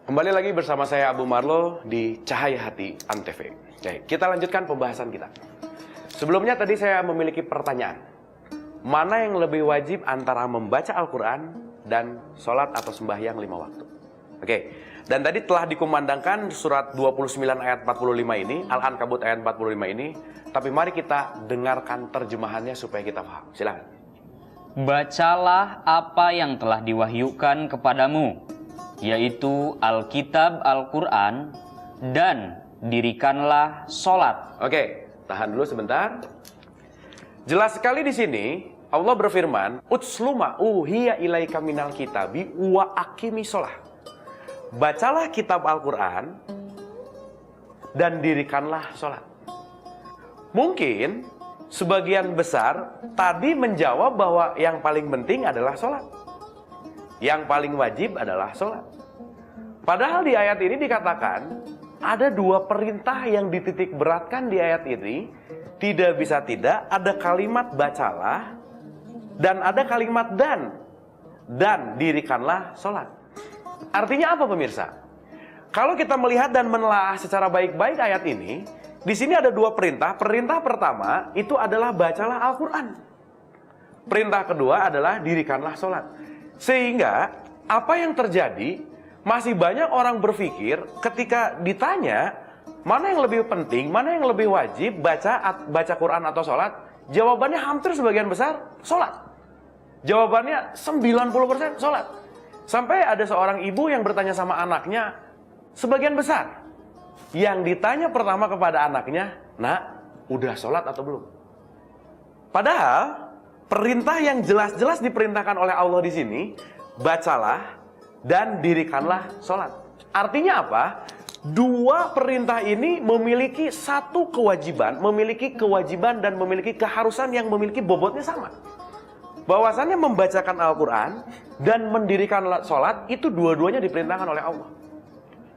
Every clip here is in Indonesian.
Kembali lagi bersama saya Abu Marlo di Cahaya Hati Antv. Oke, kita lanjutkan pembahasan kita. Sebelumnya tadi saya memiliki pertanyaan. Mana yang lebih wajib antara membaca Al-Quran dan sholat atau sembahyang 5 waktu? Oke, dan tadi telah dikumandangkan surat 29 ayat 45 ini, Al-Ankabut ayat 45 ini. Tapi mari kita dengarkan terjemahannya supaya kita paham. Silakan. Bacalah apa yang telah diwahyukan kepadamu, yaitu Alkitab Al-Quran, dan dirikanlah sholat. Oke, tahan dulu sebentar. Jelas sekali di sini Allah berfirman, "Utsluma uhiya ilaika minal kitabi wa aqimi sholah." Bacalah kitab Al-Quran dan dirikanlah sholat. Mungkin sebagian besar tadi menjawab bahwa yang paling penting adalah sholat. Yang paling wajib adalah sholat. Padahal di ayat ini dikatakan ada dua perintah yang dititik beratkan di ayat ini. Tidak bisa tidak, ada kalimat bacalah dan ada kalimat dan dirikanlah sholat. Artinya apa pemirsa? Kalau kita melihat dan menelaah secara baik-baik ayat ini, di sini ada dua perintah. Perintah pertama itu adalah bacalah Al-Quran. Perintah kedua adalah dirikanlah sholat. Sehingga apa yang terjadi, masih banyak orang berpikir ketika ditanya mana yang lebih penting, mana yang lebih wajib, baca Quran atau sholat, jawabannya hampir sebagian besar sholat. Jawabannya 90% sholat. Sampai ada seorang ibu yang bertanya sama anaknya, sebagian besar yang ditanya pertama kepada anaknya, "Nak, udah sholat atau belum?" Padahal perintah yang jelas-jelas diperintahkan oleh Allah di sini, bacalah dan dirikanlah sholat. Artinya apa? Dua perintah ini memiliki satu kewajiban, dan memiliki keharusan yang memiliki bobotnya sama. Bahwasannya membacakan Al-Quran dan mendirikan sholat itu dua-duanya diperintahkan oleh Allah.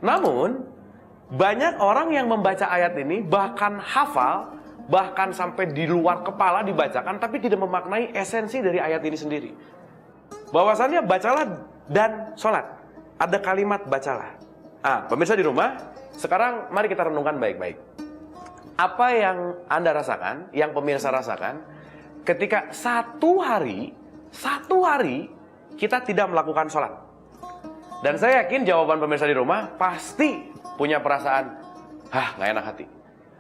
Namun banyak orang yang membaca ayat ini bahkan hafal, bahkan sampai di luar kepala dibacakan, tapi tidak memaknai esensi dari ayat ini sendiri. Bahwasannya bacalah dan sholat. Ada kalimat bacalah. Pemirsa di rumah, sekarang mari kita renungkan baik-baik. Apa yang Anda rasakan, yang pemirsa rasakan, ketika satu hari kita tidak melakukan sholat. Dan saya yakin jawaban pemirsa di rumah pasti punya perasaan, nggak enak hati.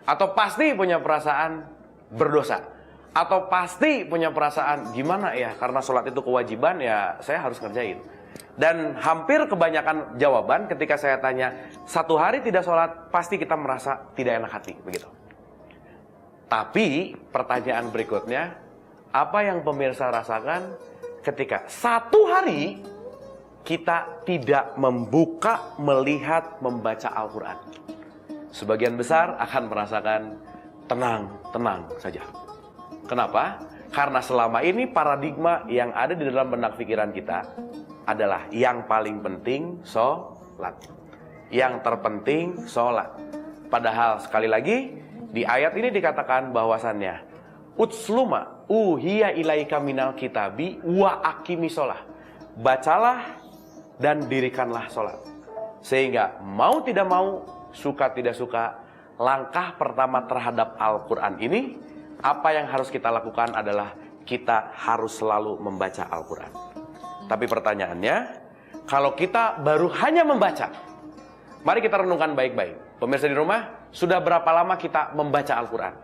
Atau pasti punya perasaan berdosa. Atau pasti punya perasaan, gimana ya, karena sholat itu kewajiban, ya saya harus ngerjain. Dan hampir kebanyakan jawaban ketika saya tanya, satu hari tidak sholat, pasti kita merasa tidak enak hati, begitu. Tapi pertanyaan berikutnya, apa yang pemirsa rasakan ketika satu hari kita tidak membuka, melihat, membaca Al-Quran? Sebagian besar akan merasakan tenang saja. Kenapa? Karena selama ini paradigma yang ada di dalam benak pikiran kita adalah yang paling penting sholat. Yang terpenting sholat. Padahal sekali lagi di ayat ini dikatakan bahwasannya Utsluma uhiya ilaika minal kitabi wa aqimi sholah. Bacalah dan dirikanlah sholat. Sehingga mau tidak mau, suka tidak suka, langkah pertama terhadap Al-Quran ini, apa yang harus kita lakukan adalah kita harus selalu membaca Al-Quran. Tapi pertanyaannya, kalau kita baru hanya membaca, mari kita renungkan baik-baik. Pemirsa di rumah, sudah berapa lama kita membaca Al-Quran?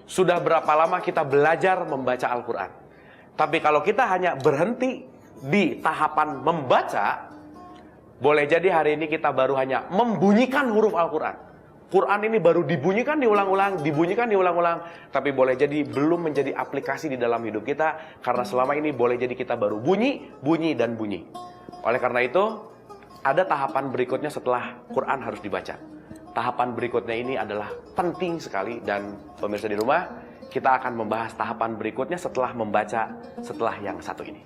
Sudah berapa lama kita belajar membaca Al-Quran? Tapi kalau kita hanya berhenti di tahapan membaca, boleh jadi hari ini kita baru hanya membunyikan huruf Al-Quran. Quran ini baru dibunyikan diulang-ulang, tapi boleh jadi belum menjadi aplikasi di dalam hidup kita, karena selama ini boleh jadi kita baru bunyi. Oleh karena itu, ada tahapan berikutnya setelah Quran harus dibaca. Tahapan berikutnya ini adalah penting sekali, dan pemirsa di rumah, kita akan membahas tahapan berikutnya setelah membaca, setelah yang satu ini.